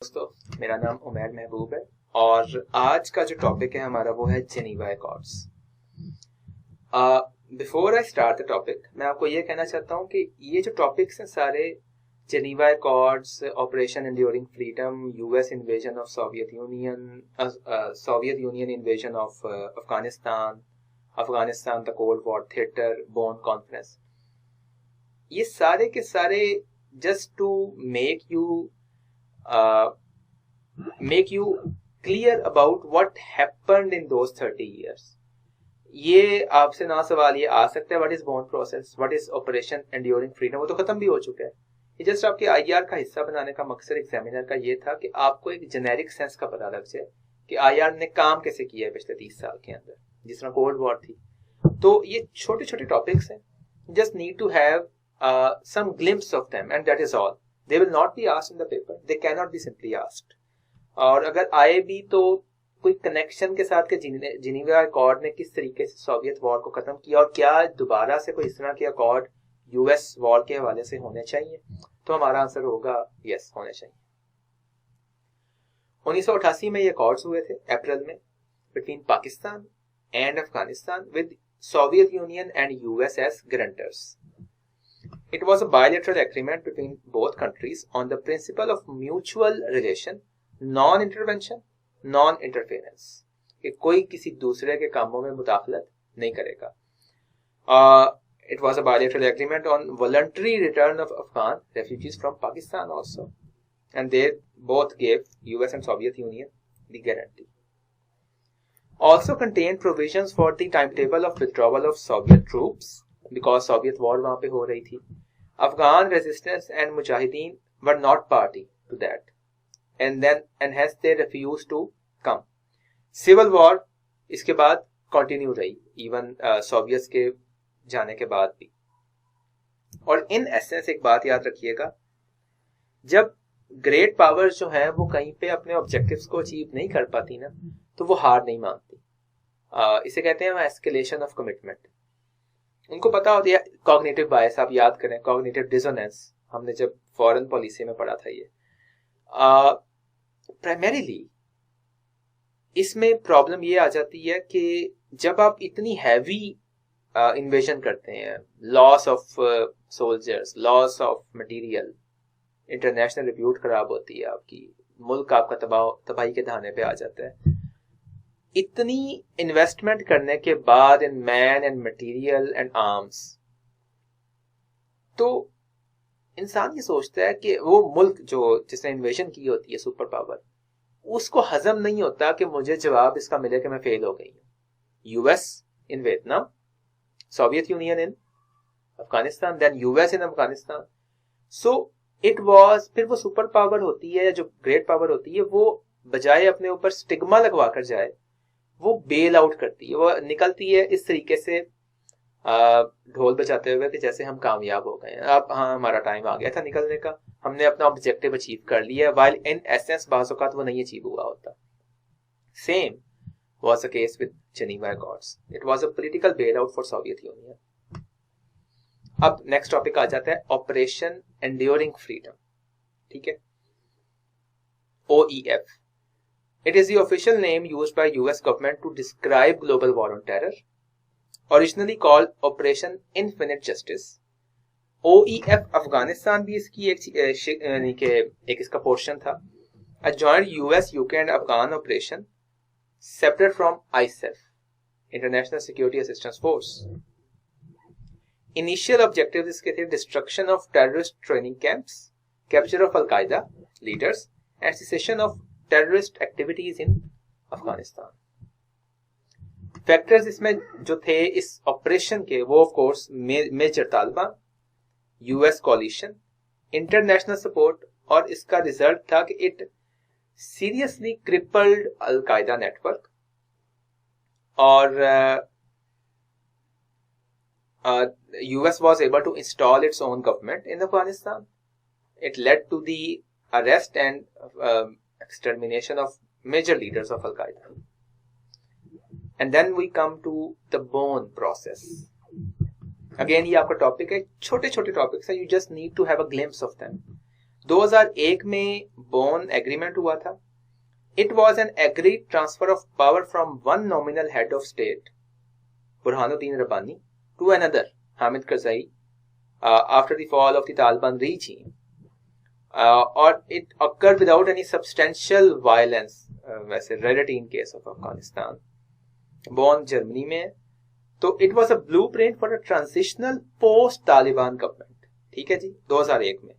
दोस्तों, मेरा नाम उमैर महबूब है और आज का जो टॉपिक है हमारा वो है Geneva accords. Before I start the topic, मैं आपको ये कहना चाहता हूँ कि ये जो टॉपिक्स हैं सारे Geneva accords, operation enduring freedom, US invasion of Soviet Union invasion of Afghanistan the cold war theatre, Bonn conference, ये सारे के सारे just to make you clear about what happened in those 30 years. ये आपसे ना सवाल ये आ सकता है what is bond process, what is operation enduring freedom, वो तो खत्म भी हो चुका है। ये जस्ट आपके आईआर का हिस्सा बनाने का मकसद एग्जामिनर का ये था कि आपको एक जेनेरिक सेंस का पता लग जाए कि आईआर ने काम कैसे किया है पिछले 30 साल के अंदर, जिस तरह कोल्ड वॉर थी। तो ये छोटे छोटे टॉपिक्स हैं, just need to have some glimpse of them and that is all. They will not be asked in the paper, they cannot be simply asked. और अगर आए भी तो कोई कनेक्शन के साथ के जिनीवा अकॉर्ड ने किस तरीके से सोवियत वॉर को खत्म किया और क्या दोबारा से कोई इस तरह के अकॉर्ड यूएस वॉर के हवाले से होने चाहिए, तो हमारा आंसर होगा यस, होने चाहिए। 1988 में ये अकॉर्ड्स हुए थे अप्रैल में between Pakistan and Afghanistan with Soviet Union and US as guarantors. It was a bilateral agreement between both countries on the principle of mutual relation, non-intervention, non-interference. कि कोई किसी दूसरे के कामों में मुदाखलत नहीं करेगा. It was a bilateral agreement on voluntary return of Afghan refugees from Pakistan also, and they both gave US and Soviet Union the guarantee. Also contained provisions for the timetable of withdrawal of Soviet troops, because Soviet war वहां पे हो रही थी. Afghan resistance and Mujahideen were not party to that, and hence they refused to come. Civil war इसके बाद continue रही, even Soviets के जाने के बाद भी. और in essence एक बात याद रखिएगा, जब ग्रेट पावर्स जो है वो कहीं पे अपने ऑब्जेक्टिव्स को अचीव नहीं कर पाती ना, तो वो हार नहीं मानती. इसे कहते हैं एस्केलेशन ऑफ कमिटमेंट. उनको पता होती है कॉग्निटिव बायस, आप याद करें कॉग्निटिव डिसोनेंस, हमने जब फॉरेन पॉलिसी में पढ़ा था ये. प्राइमरीली इसमें प्रॉब्लम ये आ जाती है कि जब आप इतनी हैवी इन्वेजन करते हैं, loss of soldiers, loss of material, international repute खराब होती है आपकी, मुल्क आपका तबाही के धाने पे आ जाता है. इतनी इन्वेस्टमेंट करने के बाद in man and material and arms, तो इंसान ये सोचता है कि वो मुल्क जो जिसने इन्वेजन की होती है, सुपर पावर, उसको हजम नहीं होता कि मुझे जवाब इसका मिले कि मैं फेल हो गई हूँ. US in Vietnam, Soviet Union in Afghanistan, then US in Afghanistan. So it was, फिर वो सुपर पावर होती है, जो ग्रेट पावर होती है, वो बजाय अपने ऊपर स्टिग्मा लगवा कर जाए, वो बेल आउट करती है, वो निकलती है इस तरीके से ढोल बजाते हुए कि जैसे हम कामयाब हो गए हैं, अब हाँ हमारा टाइम आ गया था निकलने का, हमने अपना ऑब्जेक्टिव अचीव कर लिया, व्हाइल इन एसेंस बाज़ औक़ात वो नहीं अचीव हुआ होता. Same was the case with Geneva accords. It was a political bail out for Soviet Union. अब नेक्स्ट टॉपिक आ जाता है ऑपरेशन एंड्योरिंग फ्रीडम. ठीक है, OEF. It is the official name used by US government to describe global war on terror, originally called Operation Infinite Justice. OEF Afghanistan भी इसकी एक इसका पोर्शन था. A joint US, UK and Afghan operation separate from ISAF, International Security Assistance Force. Initial objectives इसके थे destruction of terrorist training camps, capture of Al-Qaeda leaders and cessation of terrorist activities in Afghanistan. Factors इसमें जो थे इस operation के, वो of course major Taliban, US coalition, international support, और इसका रिजल्ट था कि it seriously crippled Al Qaeda network, और US was able to install its own government in Afghanistan. It led to the arrest and extermination of major leaders of Al-Qaeda. And then we come to the Bonn process. Again ये आपका topic है, छोटे छोटे topics है, you just need to have a glimpse of them. 2001 में bone agreement हुआ था. It was an agreed transfer of power from one nominal head of state Burhanuddin Rabbani to another Hamid Karzai after the fall of the Taliban regime, or it occurred without any substantial violence. वैसे rarity in case of Afghanistan. Born Germany में, तो it was a blueprint for a transitional post-Taliban government. ठीक है जी, 2001 में.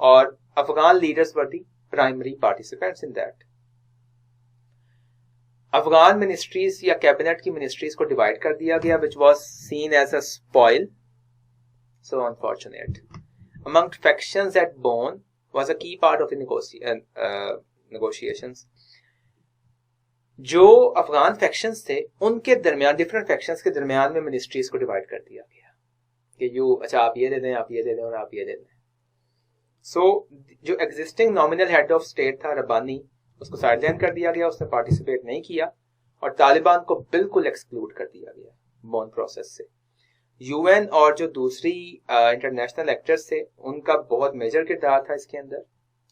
और Afghan leaders were the primary participants in that. Afghan ministries या cabinet की ministries को डिवाइड कर दिया गया, which was seen as a spoil. So unfortunate. Among factions at Bonn was a key part of the negotiations. जो अफगान फैक्शंस थे उनके दरमियान, डिफरेंट फैक्शंस के दरमियान में मिनिस्ट्रीज को डिवाइड कर दिया गया कि यू अच्छा आप ये दे दें, आप ये दे दें और आप ये दे दें. सो जो existing nominal head of state था रब्बानी, उसको साइडलाइन कर दिया गया, उसने पार्टिसिपेट नहीं किया और तालिबान को बिल्कुल एक्सक्लूड कर दिया गया बॉन प्रोसेस से. यूएन और जो दूसरी इंटरनेशनल एक्टर्स थे उनका बहुत मेजर किरदार था इसके अंदर,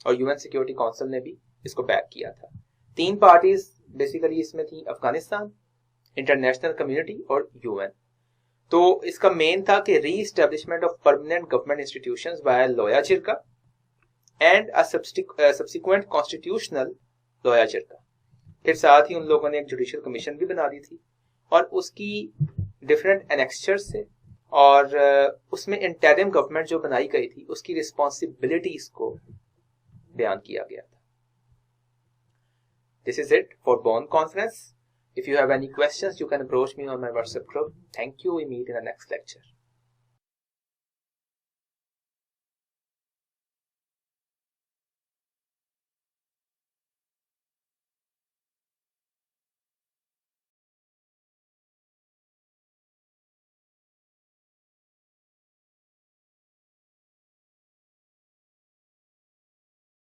और यूएन सिक्योरिटी काउंसिल ने भी इसको बैक किया था. 3 पार्टीज बेसिकली इसमें थी, अफगानिस्तान, इंटरनेशनल कम्युनिटी और यूएन. तो इसका मेन था कि re establishment of permanent government institutions via Loya Jirga and a subsequent constitutional Loya Jirga. फिर साथ ही उन लोगों ने एक जुडिशियल कमीशन भी बना दी थी और उसकी डिफरेंट एनेक्स्चर्स से, और उसमें इंटरिम गवर्नमेंट जो बनाई गई थी उसकी रिस्पॉन्सिबिलिटीज को बयान किया गया था. This is it for Bonn conference. If you have any questions you can approach me on my WhatsApp group. Thank you. We meet in the next lecture.